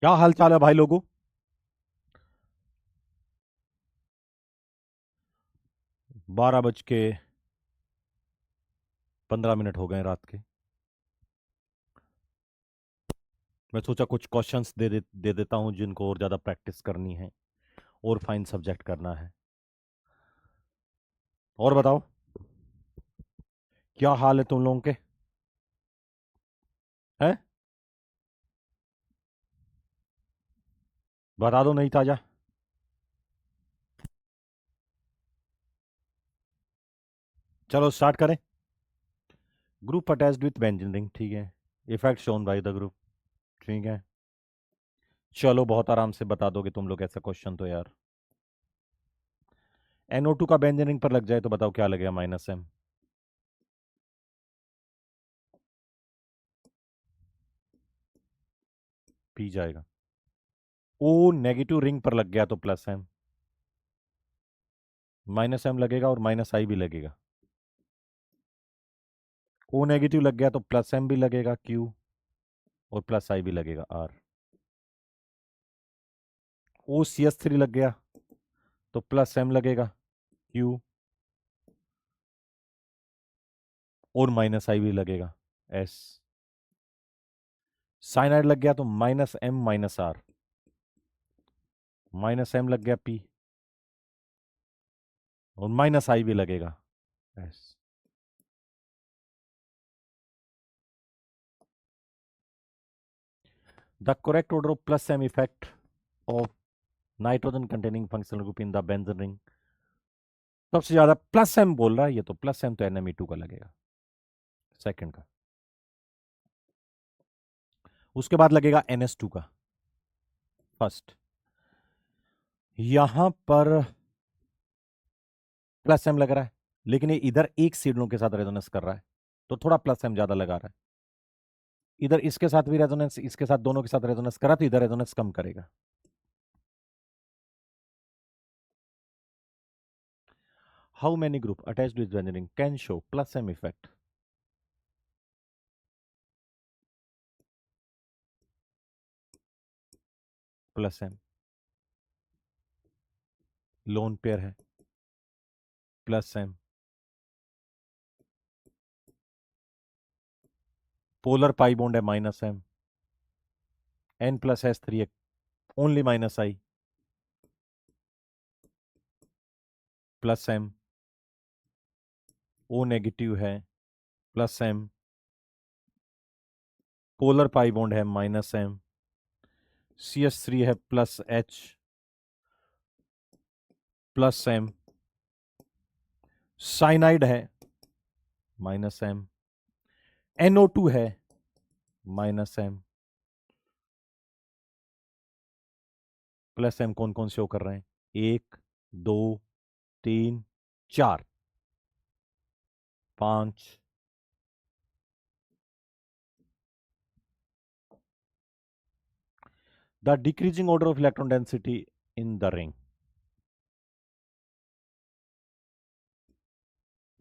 क्या हाल चाल है भाई लोगों। 12:15 हो गए रात के। मैं सोचा कुछ क्वेश्चंस दे देता हूं जिनको और ज़्यादा प्रैक्टिस करनी है और फाइन सब्जेक्ट करना है। और बताओ, क्या हाल है तुम लोगों के? हैं? बता दो नहीं ताजा। चलो स्टार्ट करें। Group attached with benzene ring, ठीक है। Effect shown by the group, ठीक है। चलो बहुत आराम से बता दोगे तुम लोग ऐसा क्वेश्चन तो यार। NO2 का बेंजीन रिंग पर लग जाए तो बताओ क्या लगेगा? -M। पी जाएगा। ओ नेगेटिव रिंग पर लग गया तो +M। -M लगेगा और -I भी लगेगा। ओ नेगेटिव लग गया तो +M भी लगेगा Q, और +I भी लगेगा R। ओ CS3 लग गया तो +M लगेगा Q, और -I भी लगेगा S। साइनाइड लग गया तो -M -R, -M लग गया P, और -I भी लगेगा S। The correct order of +M effect of nitrogen containing functional group in the benzene ring. सबसे ज्यादा +M बोल रहा है ये, तो +M तो NME2 का लगेगा, सेकंड का। उसके बाद लगेगा NS2 का, फर्स्ट। यहां पर +M लग रहा है, लेकिन ये इधर एक सिग्नल के साथ रेजोनेंस कर रहा है तो थोड़ा +M ज्यादा लगा रहा है। इधर इसके साथ भी रेजोनेंस, इसके साथ, दोनों के साथ रेजोनेंस करा तो इधर रेजोनेंस कम करेगा। How many group attached with benzene can show +M effect? +M lone pair है, +M पोलर पाई बॉन्ड है, -M N+S3 only -I, +M O negative है, +M पोलर पाई बॉन्ड है, -M CS3 है, +H +M cyanide है, -M NO2 है, -M +M कौन कौन से शो कर रहे हैं? 1 2 3 4 5। The decreasing order of electron density in the ring.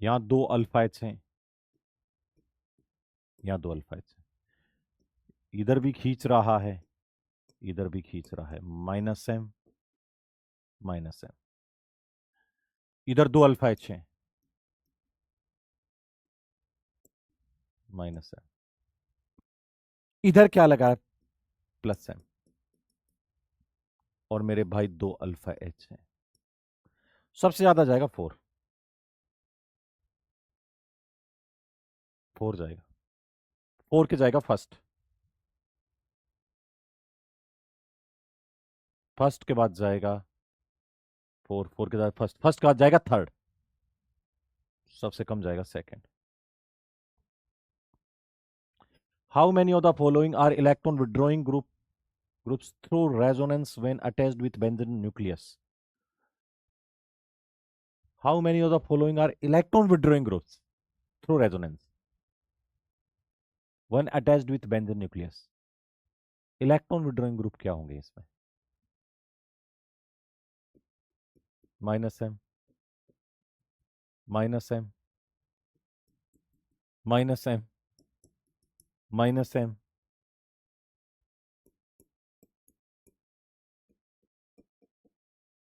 यहां 2 अल्फा एच हैं, यहां 2 अल्फा एच हैं। इधर भी खींच रहा है, इधर भी खींच रहा है, -M -M। इधर 2 अल्फा एच हैं, -M। इधर क्या लगा है? +M। और मेरे भाई 2 अल्फा एच हैं। सबसे ज्यादा जाएगा 4, 4 जाएगा, 4 के जाएगा फर्स्ट, फर्स्ट के बाद जाएगा 4, 4 के बाद फर्स्ट, फर्स्ट के बाद जाएगा थर्ड, सबसे कम जाएगा second. How many of the following are electron withdrawing groups through resonance when attached with benzene nucleus? How many of the following are electron withdrawing groups through resonance when attached with benzene nucleus? Electron withdrawing group क्या होंगे इसमें? -M -M -M -M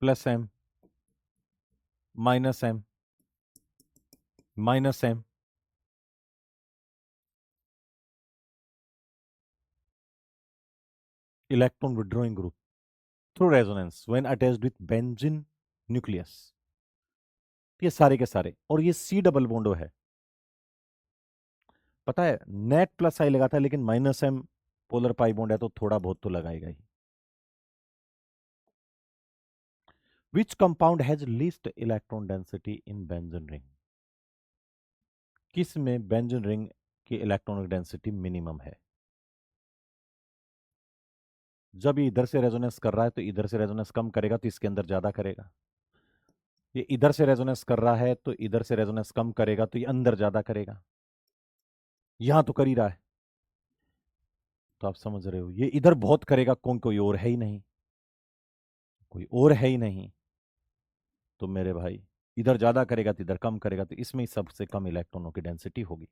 plus M minus M minus M, electron withdrawing group through resonance when attached with benzene nucleus. ये सारे के सारे, और ये C double बॉन्डो है, पता है नेट प्लस आई लगा था, लेकिन minus M polar pi bond है तो थोड़ा बहुत तो लगाएगा ही। Which compound has least electron density in benzene ring? किस में बेंजीन रिंग की इलेक्ट्रॉनिक डेंसिटी मिनिमम है? जब ये इधर से रेजोनेंस कर रहा है तो इधर से रेजोनेंस कम करेगा तो इसके अंदर ज्यादा करेगा, ये इधर से रेजोनेंस कर रहा है तो इधर से रेजोनेंस कम करेगा तो ये अंदर ज्यादा करेगा, यहां तो कर ही रहा है। तो आप समझ रहे हो, ये इधर बहुत करेगा, कौन कोई और है ही नहीं, कोई और है ही नहीं, तो मेरे भाई इधर ज्यादा करेगा तो इधर कम करेगा, तो इसमें ही सबसे कम इलेक्ट्रॉनों की डेंसिटी होगी।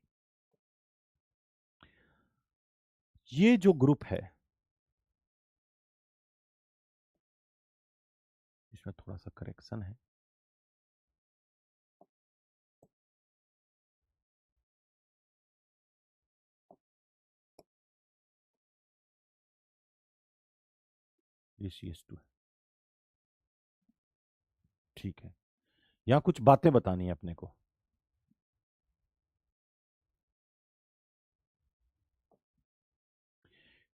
ये जो ग्रुप है इसमें थोड़ा सा करेक्शन है, ये CH2 है, ठीक है। यहां कुछ बातें बतानी है अपने को।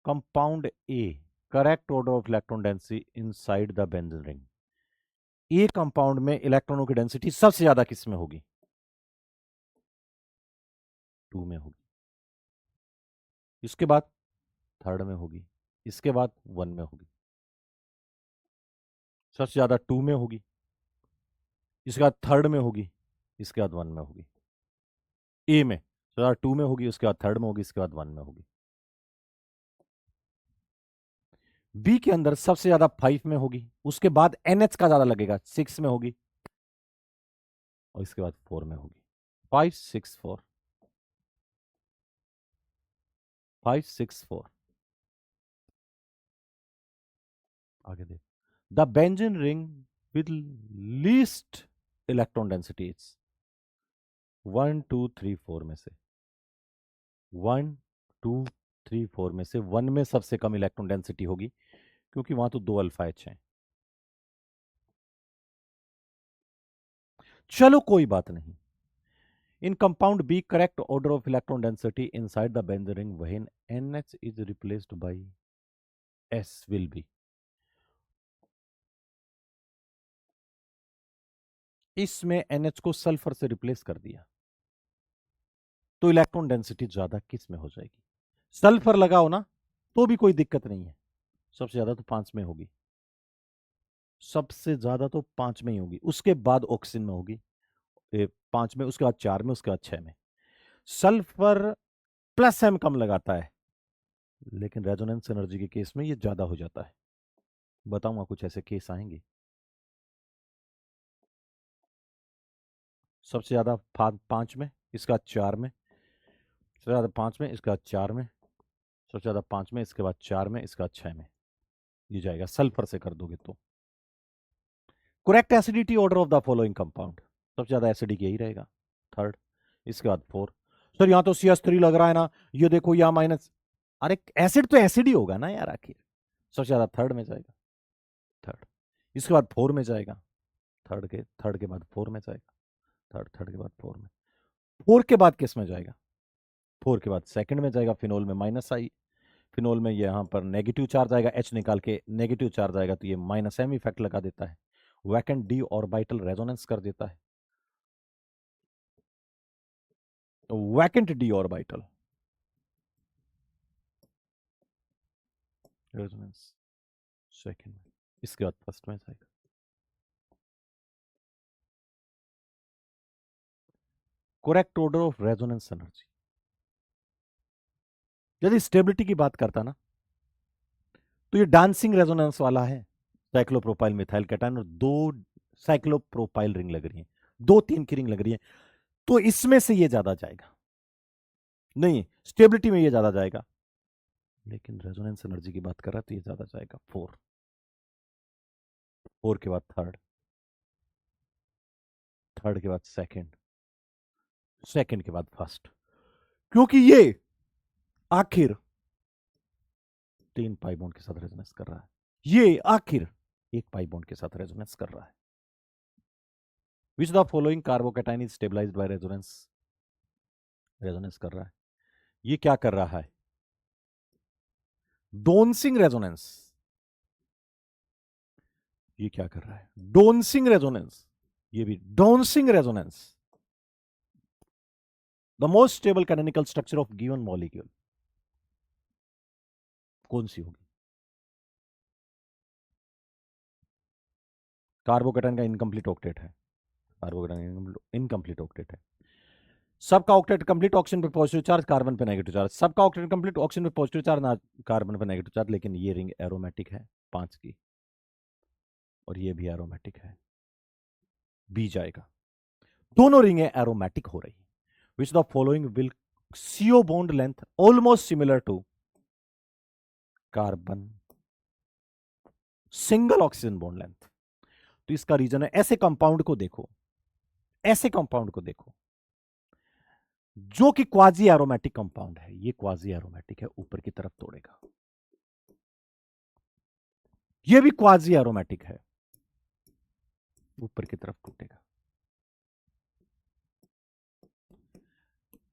Compound A, correct order of electron density inside the benzene ring. A compound में इलेक्ट्रॉनों की डेंसिटी सबसे ज्यादा किस में होगी? 2 में होगी, इसके बाद थर्ड में होगी, इसके बाद 1 में होगी। सबसे ज्यादा 2 में होगी, इसके बाद थर्ड में होगी, इसके बाद 1 में होगी। ए में सबसे ज्यादा 2 में होगी, उसके बाद थर्ड में होगी, इसके बाद 1 में होगी। बी के अंदर सबसे ज्यादा 5 में होगी, उसके बाद NH का ज्यादा लगेगा, 6 में होगी, और इसके बाद 4 में होगी। 5 6 4, 5 6 4। आगे देख, the benzene ring with least electron density is 1 2 3 4 में से 1 2 3 4 में से 1 में सबसे कम इलेक्ट्रॉन डेंसिटी होगी, क्योंकि वहां तो 2 अल्फा एच हैं। चलो कोई बात नहीं। In compound B, correct order of electron density inside the benzene ring when NH is replaced by S will be. इसमें NH को सल्फर से रिप्लेस कर दिया तो इलेक्ट्रॉन डेंसिटी ज्यादा किस में हो जाएगी? सल्फर लगाओ ना तो भी कोई दिक्कत नहीं है, सबसे ज्यादा तो 5 में होगी, सबसे ज्यादा तो 5 में ही होगी, उसके बाद ऑक्सीजन में होगी, 5 में, उसके बाद 4 में, उसके बाद 6 में। सल्फर प्लस एम कम लगाता है, लेकिन रेजोनेंस एनर्जी के केस में ये ज्यादा हो जाता है। बताऊंगा कुछ ऐसे केस आएंगे। सबसे ज्यादा 5 में, इसका 4 में, सबसे ज्यादा 5 में, इसका 4 में, सबसे ज्यादा 5 में, इसके बाद 4 में, इसका 6 में, ये जाएगा सल्फर से कर दोगे तो। Correct acidity order of the following compound, सबसे ज्यादा एसिडिक यही रहेगा, थर्ड, इसके बाद 4। सर यहां तो CH3 लग रहा है ना, ये देखो यहाँ माइनस, अरे एसिड तो एसिड ही होगा ना यार आखिर। सबसे ज्यादा थर्ड में जाएगा, थर्ड, इसके बाद 4 में जाएगा, थर्ड के बाद 4 में जाएगा, थर्ड के बाद 4 में, 4 के बाद किस में जाएगा? 4 के बाद सेकंड में जाएगा, फिनोल में माइनस आई, फिनोल में ये यहां पर नेगेटिव चार्ज आएगा, H निकाल के नेगेटिव चार्ज आएगा तो ये माइनस एम इफेक्ट लगा देता है, वैकेंट डी ऑर्बिटल रेजोनेंस कर देता है, vacant D orbital resonance second में, इसके बाद फर्स्ट में जाएगा। Correct order of resonance energy, यदि स्टेबिलिटी की बात करता ना तो ये डांसिंग रेजोनेंस वाला है, साइक्लोप्रोपाइल मिथाइल कैटायन, और 2 साइक्लोप्रोपाइल रिंग लग रही है, 2 3 की रिंग लग रही है, तो इसमें से ये ज्यादा जाएगा, नहीं स्टेबिलिटी में ये ज्यादा जाएगा, लेकिन रेजोनेंस एनर्जी की बात कर रहा है तो ये ज्यादा जाएगा 4। 4 के बाद थर्ड, थर्ड के बाद सेकंड, सेकंड के बाद फर्स्ट, क्योंकि ये आखिर 3 पाई बॉन्ड के साथ रेजोनेंस कर रहा है, ये आखिर 1 पाई बॉन्ड के साथ रेजोनेंस कर रहा है। Which the following carbocation is stabilised by resonance, resonance कर रहा है, ये क्या कर रहा है, डोनसिंग रेजोनेंस, ये क्या कर रहा है, डोनसिंग रेजोनेंस, ये भी donating resonance. The most stable canonical structure of given molecule कौन सी होगी? कार्बोकैटायन का इनकम्प्लीट ऑक्टेट है, कार्बोकैटायन इनकम्प्लीट ऑक्टेट है, सबका ऑक्टेट कंप्लीट ऑक्सीजन पे पॉजिटिव चार्ज, कार्बन पे नेगेटिव चार्ज, सबका ऑक्टेट कंप्लीट ऑक्सीजन पे पॉजिटिव चार्ज, ना कार्बन पे नेगेटिव चार्ज, लेकिन ये रिंग एरोमेटिक है 5 की, और ये भी एरोमेटिक है, बी जाएगा, दोनों रिंगें एरोमेटिक हो रही। Which the following will CO bond length almost similar to carbon single oxygen bond length. तो इसका रीजन है, ऐसे कंपाउंड को देखो, ऐसे कंपाउंड को देखो जो कि क्वाजी एरोमेटिक कंपाउंड है, ये क्वाजी एरोमेटिक है, ऊपर की तरफ तोड़ेगा, ये भी क्वाजी एरोमेटिक है, ऊपर की तरफ टूटेगा।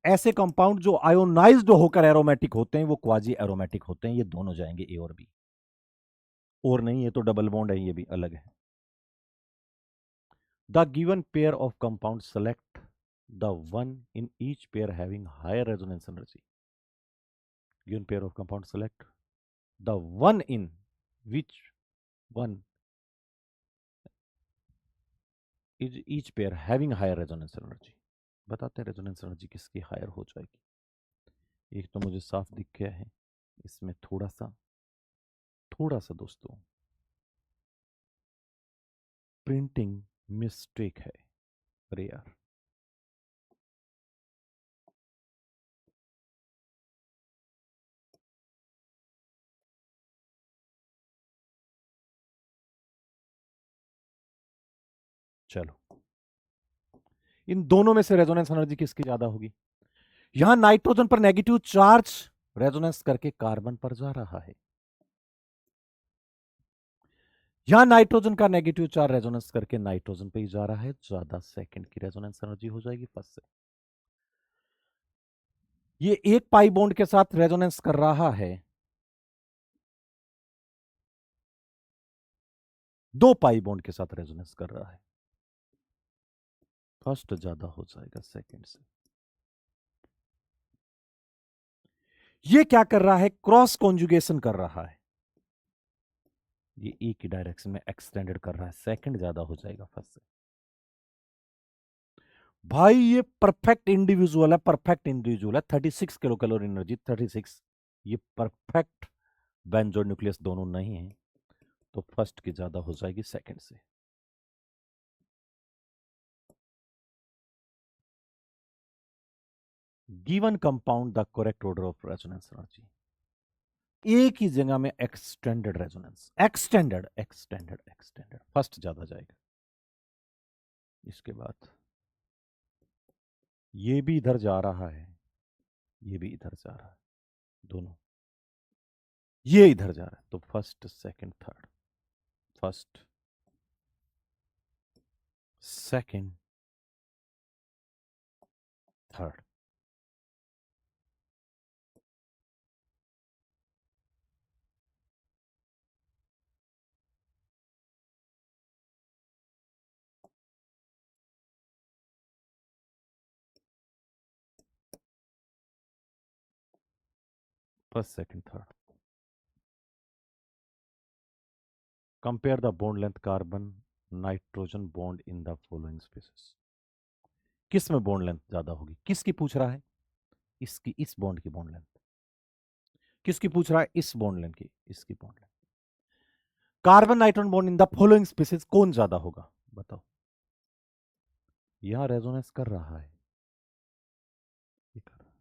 ऐसे कंपाउंड जो आयोनाइज्ड होकर एरोमेटिक होते हैं वो क्वाजी एरोमेटिक होते हैं, ये दोनों जाएंगे ए और बी, और नहीं ये तो डबल बॉन्ड है, ये भी अलग है। The given pair of compound select the one in each pair having higher resonance energy, given pair of compound select the one in which one is each pair having higher resonance energy. बताते हैं resonance energy किसकी higher हो जाएगी। एक तो मुझे साफ दिख गया है, इसमें थोड़ा सा दोस्तों प्रिंटिंग मिस्टेक है, अरे यार, चलो इन दोनों में से रेजोनेंस एनर्जी किसकी ज्यादा होगी? यहां नाइट्रोजन पर नेगेटिव चार्ज रेजोनेंस करके कार्बन पर जा रहा है, यहां नाइट्रोजन का नेगेटिव चार्ज रेजोनेंस करके नाइट्रोजन पे ही जा रहा है, ज्यादा सेकंड की रेजोनेंस एनर्जी हो जाएगी फर्स्ट से। ये 1 पाई बॉन्ड के साथ रेजोनेंस कर रहा है, 2 पाई बॉन्ड के साथ रेजोनेंस कर रहा है, फर्स्ट ज्यादा हो जाएगा सेकंड से। ये क्या कर रहा है, क्रॉस कॉन्जुगेशन कर रहा है, ये ई की डायरेक्शन में एक्सटेंडेड कर रहा है, सेकंड ज्यादा हो जाएगा फर्स्ट से। भाई ये परफेक्ट इंडिविजुअल है, परफेक्ट इंडिविजुअल है, 36 किलो कैलोरी एनर्जी, 36, ये परफेक्ट बेंजो न्यूक्लियस दोनों नहीं है, तो फर्स्ट की ज्यादा हो जाएगी सेकंड से। Given compound the correct order of resonance energy, एक ही जगह में extended resonance, extended extended extended, first ज्यादा जाएगा। इसके बाद ये भी इधर जा रहा है, ये भी इधर जा रहा है, दोनों ये इधर जा रहा है, तो first second third, first second third, first second third. Compare the bond length carbon nitrogen bond in the following species, किस में बॉन्ड लेंथ ज्यादा होगी, किसकी पूछ रहा है, इसकी, इस बॉन्ड की बॉन्ड लेंथ, किसकी पूछ रहा है, इस बॉन्ड लेंथ की, इसकी bond length, carbon nitrogen bond in the following species कौन ज्यादा होगा बताओ। यहां रेजोनेंस कर रहा है, ये कर रहा है,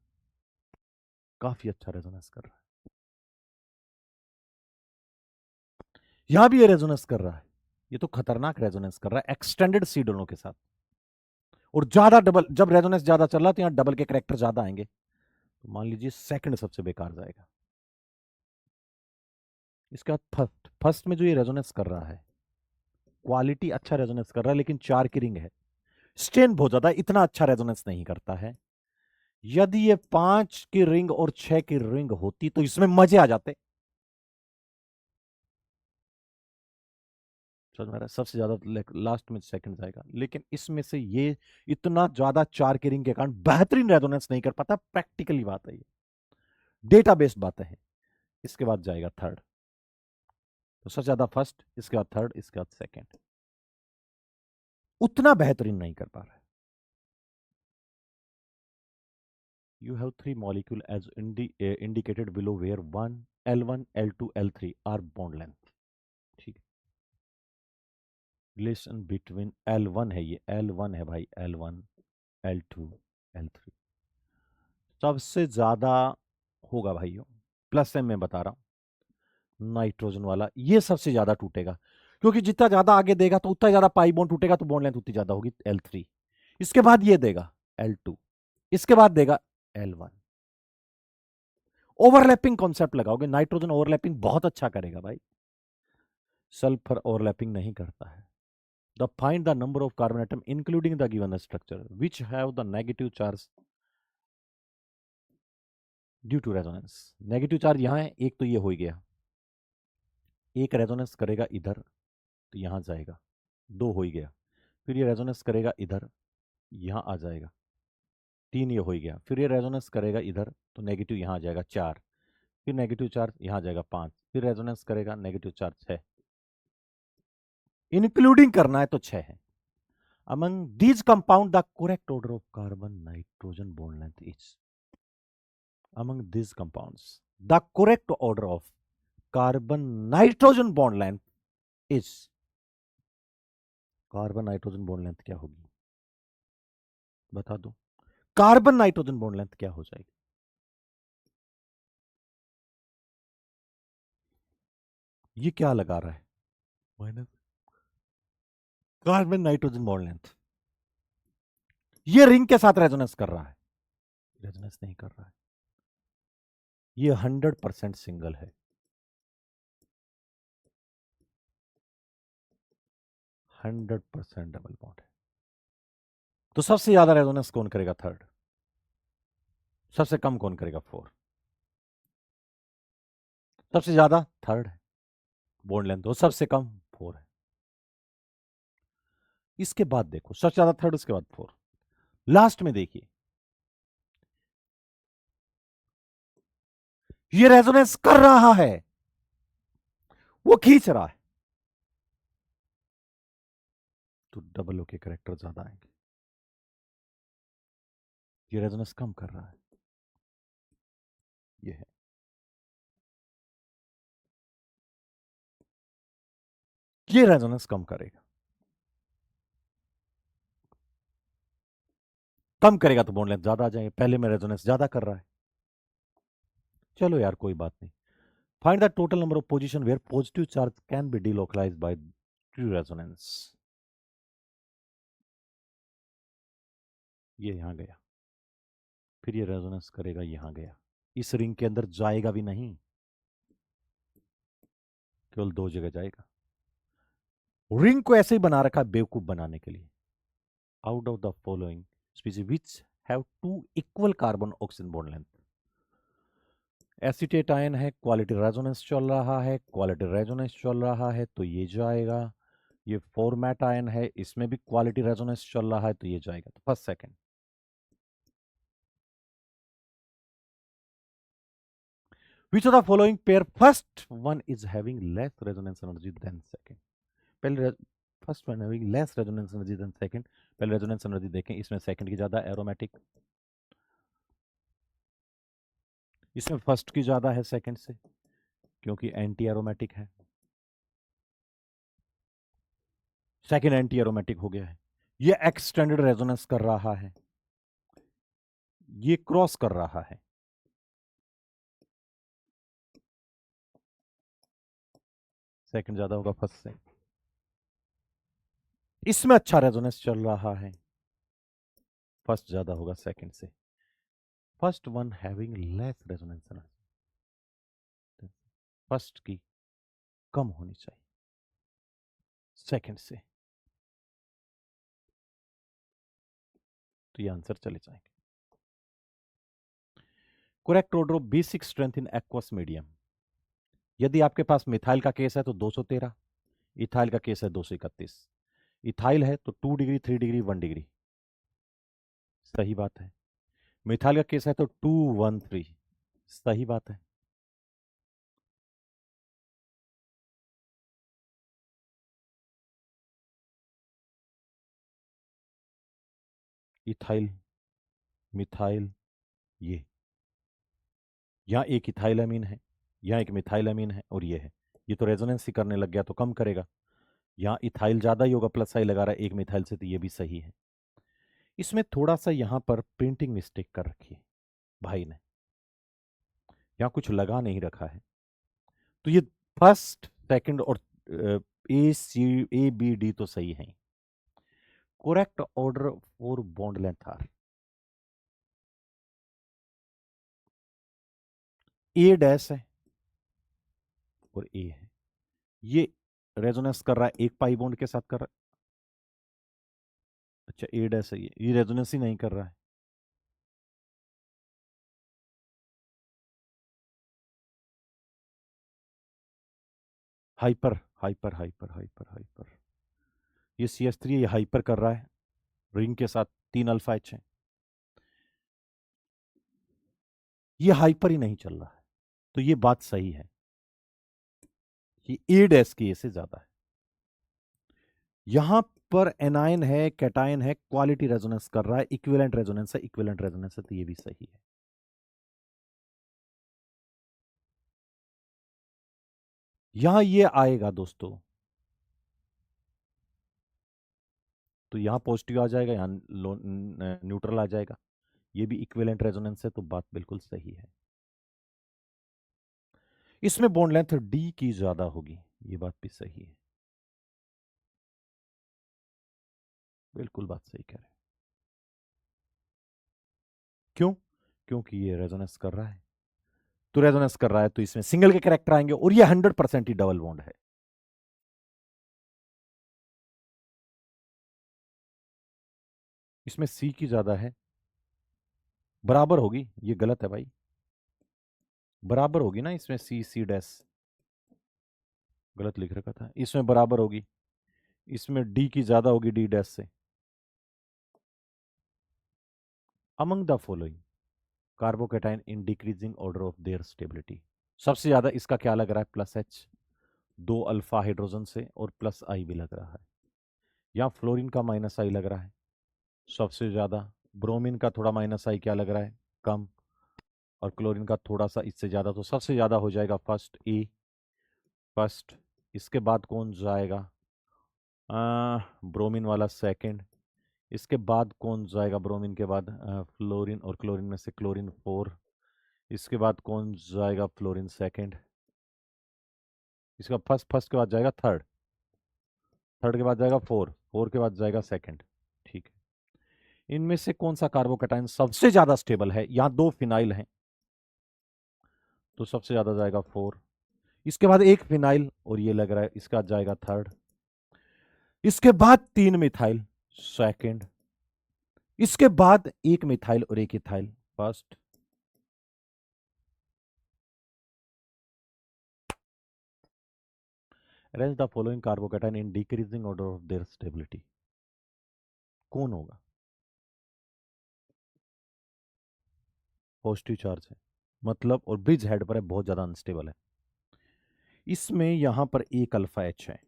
काफी अच्छा रेजोनेंस कर रहा है, यहां भी ये रेजोनेंस कर रहा है, ये तो खतरनाक रेजोनेंस कर रहा है एक्सटेंडेड सी दोनों के साथ, और ज्यादा डबल, जब रेजोनेंस ज्यादा चल रहा तो यहां डबल के करेक्टर ज्यादा आएंगे, तो मान लीजिए सेकंड सबसे बेकार जाएगा। इसके बाद फर्स्ट, फर्स्ट में जो ये रेजोनेंस कर रहा है क्वालिटी अच्छा रेजोनेंस कर रहा है, लेकिन 4 की रिंग है, स्ट्रेन बहुत ज्यादा, इतना अच्छा रेजोनेंस नहीं करता है। यदि ये 5 की रिंग और 6 की रिंग होती तो इसमें मजे आ जाते। समझ में आ रहा है? सबसे ज्यादा लास्ट में सेकंड जाएगा, लेकिन इसमें से ये इतना ज्यादा 4 की रिंग के कारण बेहतरीन रेजोनेंस नहीं कर पाता। प्रैक्टिकली बात है, ये डेटा बेस्ड बातें हैं। इसके बाद जाएगा थर्ड, तो सबसे ज्यादा फर्स्ट, इसके बाद थर्ड, इसके बाद सेकंड, उतना बेहतरीन नहीं कर पा रहा है। You have 3 molecule as indicated below where 1 L1 L2 L3 are bond length। ठीक है, रिलेशन बिटवीन L1 है, ये L1 है भाई, L1 L2 L3 सबसे ज्यादा होगा भाइयों। प्लस एम में बता रहा हूं, नाइट्रोजन वाला ये सबसे ज्यादा टूटेगा, क्योंकि जितना ज्यादा आगे देगा तो उतना ज्यादा पाई बॉन्ड टूटेगा, तो बॉन्ड लेंथ उतनी ज्यादा होगी L3। इसके बाद ये देगा L2, इसके बाद देगा L1। ओवरलैपिंग कॉन्सेप्ट लगाओगे, नाइट्रोजन ओवरलैपिंग बहुत अच्छा करेगा भाई, सल्फर ओवरलैपिंग नहीं करता है। The find the number of carbon atom including the given structure which have the negative charge due to resonance. Negative charge यहां है, एक तो ये हो गया, एक रेजोनेंस करेगा इधर तो यहां जाएगा, दो हो ही गया, फिर ये रेजोनेंस करेगा इधर, यहां आ जाएगा, तीन ये हो ही गया, फिर ये रेजोनेंस करेगा इधर तो नेगेटिव यहां आ जाएगा चार, फिर नेगेटिव चार्ज यहां आ जाएगा पांच, फिर रेजोनेंस करेगा नेगेटिव चार्ज छह, इंक्लूडिंग करना है तो छह है। Among these compound, the correct order of carbon-nitrogen bond length is. Among these compounds, the correct order of carbon-nitrogen bond length is. Carbon-nitrogen bond length क्या होगी बता दो, कार्बन-नाइट्रोजन बॉन्ड लेंथ क्या हो जाएगी? ये क्या लगा रहा है माइनस, कार्बन-नाइट्रोजन बॉन्ड लेंथ, ये रिंग के साथ रेजोनेंस कर रहा है, रेजोनेंस नहीं कर रहा है, ये 100% सिंगल है, 100% डबल बॉन्ड है। तो सबसे ज्यादा रेजोनेंस कौन करेगा? थर्ड। सबसे कम कौन करेगा? फोर। सबसे ज्यादा थर्ड है बॉन्ड लेंथ, और सबसे कम फोर है। इसके बाद देखो, सबसे ज्यादा थर्ड, उसके बाद फोर, लास्ट में देखिए ये रेजोनेंस कर रहा है, वो खींच रहा है, तो डबल के करेक्टर ज्यादा आएंगे, ये रेजोनेंस कम कर रहा है, ये है, ये रेजोनेंस कम करेगा, कम करेगा तो बॉन्ड लेंथ ज्यादा आ जाएंगे, पहले में रेजोनेंस ज्यादा कर रहा है। चलो यार कोई बात नहीं। Find the total number of position where positive charge can be delocalised by through resonance. ये यहां गया, फिर ये रेजोनेंस करेगा, यहां गया, इस रिंग के अंदर जाएगा भी नहीं, केवल दो जगह जाएगा। रिंग को ऐसे ही बना रखा है बेवकूफ बनाने के लिए। Out of the following species which have two equal carbon oxygen bond length. Acetate ion है, क्वालिटी रेजोनेंस चल रहा है, क्वालिटी रेजोनेंस चल रहा है तो ये जाएगा। ये फॉर्मेट आयन है, इसमें भी क्वालिटी रेजोनेंस चल रहा है तो ये जाएगा। तो first second, which of the following pair first one is having less resonance energy than second। पहले first one having less resonance energy than second, पहले रेजोनेंस एनर्जी देखें, इसमें सेकंड की ज्यादा एरोमेटिक, इसमें फर्स्ट की ज्यादा है सेकंड से, क्योंकि एंटी एरोमेटिक है, सेकंड एंटी एरोमेटिक हो गया है। ये एक्सटेंडेड रेजोनेंस कर रहा है, ये क्रॉस कर रहा है, सेकंड ज्यादा होगा फर्स्ट से। इसमें अच्छा रेजोनेंस चल रहा है, फर्स्ट ज्यादा होगा सेकंड से, first one having less resonance, first की कम होनी चाहिए सेकंड से, तो ये आंसर चले जाएंगे। Correct order of basic strength in aqueous medium, यदि आपके पास मिथाइल का केस है तो 213, इथाइल का केस है 231, इथाइल है तो 2 डिग्री 3 डिग्री 1 डिग्री, सही बात है। मिथाइल का केस है तो 213, सही बात है। इथाइल, मिथाइल, ये यहां एक इथाइल अमीन है, यहां एक मिथाइल अमीन है, और ये है, ये तो रेजोनेंस ही करने लग गया तो कम करेगा। यहाँ इथाइल ज्यादा ही होगा, प्लस आई लगा रहा है एक मिथाइल से, तो ये भी सही है। इसमें थोड़ा सा यहां पर प्रिंटिंग मिस्टेक कर रखी है भाई ने, यहाँ कुछ लगा नहीं रखा है, तो ये फर्स्ट सेकंड और ए सी ए बी डी तो सही है। Correct order for bond length are, A dash है और ए है, ये रेजोनेंस कर रहा है एक पाई बॉन्ड के साथ कर रहा है, अच्छा ए डैश है, ये रेजोनेंस ही नहीं कर रहा है। Hyper hyper hyper hyper hyper, ये CH3 ये हाइपर कर रहा है रिंग के साथ, 3 अल्फा एच है, ये हाइपर ही नहीं चल रहा है, तो ये बात सही है कि ए डैश की ए से ज्यादा है। यहां पर एनायन है, कैटायन है, क्वालिटी रेजोनेंस कर रहा है, इक्विवेलेंट रेजोनेंस है, इक्विवेलेंट रेजोनेंस है, तो ये भी सही है। यहां ये आएगा दोस्तों, तो यहां पॉजिटिव आ जाएगा, यहां न्यूट्रल आ जाएगा, ये भी इक्विवेलेंट रेजोनेंस है, तो बात बिल्कुल सही है। इसमें बॉन्ड लेंथ डी की ज्यादा होगी, ये बात भी सही है, बिल्कुल बात सही कह रहे हैं। क्यों? क्योंकि ये रेजोनेंस कर रहा है, तो रेजोनेंस कर रहा है तो इसमें सिंगल के कैरेक्टर आएंगे, और ये 100% ही डबल बॉन्ड है। इसमें सी की ज्यादा है, बराबर होगी, ये गलत है भाई, बराबर होगी ना इसमें, सी सी डैश गलत लिख रखा था, इसमें बराबर होगी, इसमें डी की ज्यादा होगी डी डैश से। Among the following carbocation in decreasing order of their stability, सबसे ज्यादा इसका क्या लग रहा है, प्लस एच, 2 अल्फा हाइड्रोजन से, और प्लस आई भी लग रहा है, यहाँ फ्लोरीन का माइनस आई लग रहा है सबसे ज्यादा, ब्रोमीन का थोड़ा माइनस आई क्या लग रहा है, कम, और क्लोरीन का थोड़ा सा इससे ज्यादा, तो सबसे ज्यादा हो जाएगा फर्स्ट ए, फर्स्ट, इसके बाद कौन जाएगा, ब्रोमीन वाला सेकंड, इसके बाद कौन जाएगा ब्रोमीन के बाद, फ्लोरीन, और क्लोरीन में से क्लोरीन 4, इसके बाद कौन जाएगा फ्लोरीन सेकंड, इसका फर्स्ट, फर्स्ट के बाद जाएगा थर्ड, थर्ड के बाद जाएगा फोर, फोर के बाद जाएगा सेकंड, ठीक है। इनमें से कौन सा कार्बोकेटाइन सबसे ज्यादा स्टेबल है, यहाँ 2 फिनाइल हैं, तो सबसे ज्यादा जाएगा 4, इसके बाद एक फिनाइल, और ये लग रहा है इसका जाएगा थर्ड, इसके बाद 3 मिथाइल सेकंड, इसके बाद एक मिथाइल और एक ethyl first. Arrange the following carbocation in decreasing order of their stability, कौन होगा, पॉजिटिव चार्ज है मतलब, और ब्रिज हेड पर है, बहुत ज्यादा अनस्टेबल है। इसमें यहां पर एक अल्फा एच है,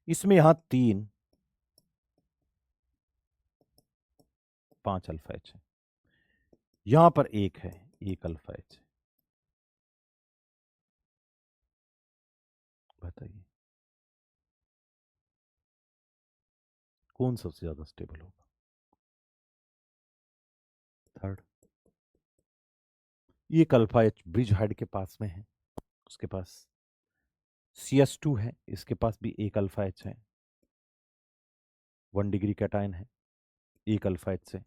इसमें यहां 3 5 अल्फा एच है, यहां पर एक है, एक अल्फा एच है, बताइए कौन सबसे ज्यादा स्टेबल होगा, थर्ड, ये एक अल्फा एच ब्रिज हेड के पास में है, उसके पास CS2 है, इसके पास भी एक अल्फा एच है, 1 डिग्री कैटायन है, एक अल्फा एच से।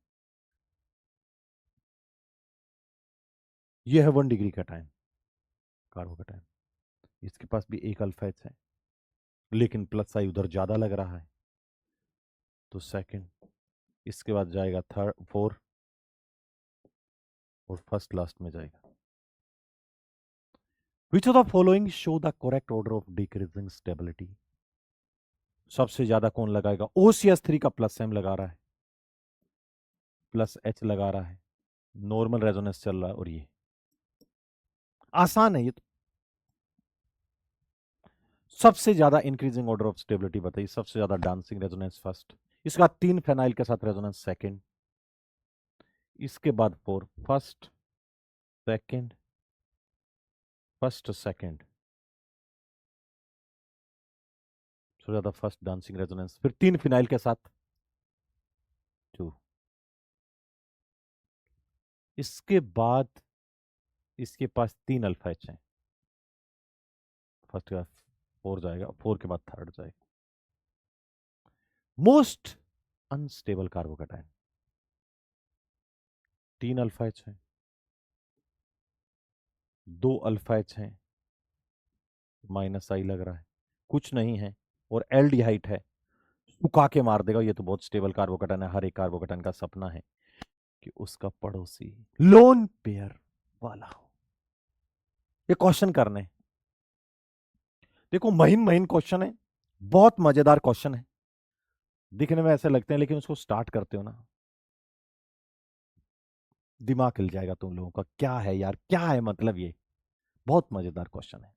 ये है 1 डिग्री कैटायन, कार्बोकैटायन। इसके पास भी एक अल्फा एच है, लेकिन प्लस आई उधर ज्यादा लग रहा है, तो सेकंड, इसके बाद जाएगा थर्ड, 4, और फर्स्ट लास्ट में जाएगा। Which of the following show the correct order of decreasing stability? सबसे ज्यादा कौन लगाएगा? OCS3 का प्लस एम लगा रहा है, प्लस एच लगा रहा है, नॉर्मल रेजोनेंस चल रहा है, और ये आसान है ये तो। सबसे ज्यादा इंक्रीजिंग ऑर्डर ऑफ स्टेबिलिटी बताइए, सबसे ज्यादा डांसिंग रेजोनेंस फर्स्ट, इसके बाद 3 फेनाइल के साथ रेजोनेंस सेकंड, इसके बाद 4, फर्स्ट सेकंड, फर्स्ट सेकंड, सबसे ज्यादा फर्स्ट डांसिंग रेजोनेंस, फिर 3 फिनाइल के साथ 2, इसके बाद इसके पास 3 अल्फा एच है, फर्स्ट के बाद 4 जाएगा, 4 के बाद थर्ड जाएगा। Most unstable carbocation, 3 alpha H है, 2 अल्फा एच है, माइनस आई लग रहा है, कुछ नहीं है, और एल्डिहाइड है, सुखा के मार देगा। ये तो बहुत स्टेबल कार्बोकैटायन है, हर एक कार्बोकैटायन का सपना है कि उसका पड़ोसी लोन पेयर वाला हो। ये क्वेश्चन करने, देखो महीन महीन क्वेश्चन है, बहुत मजेदार क्वेश्चन है, दिखने में ऐसे लगते हैं, लेकिन उसको स्टार्ट करते हो ना, दिमाग हिल जाएगा तुम लोगों का, क्या है यार, क्या है मतलब, ये बहुत मजेदार क्वेश्चन है।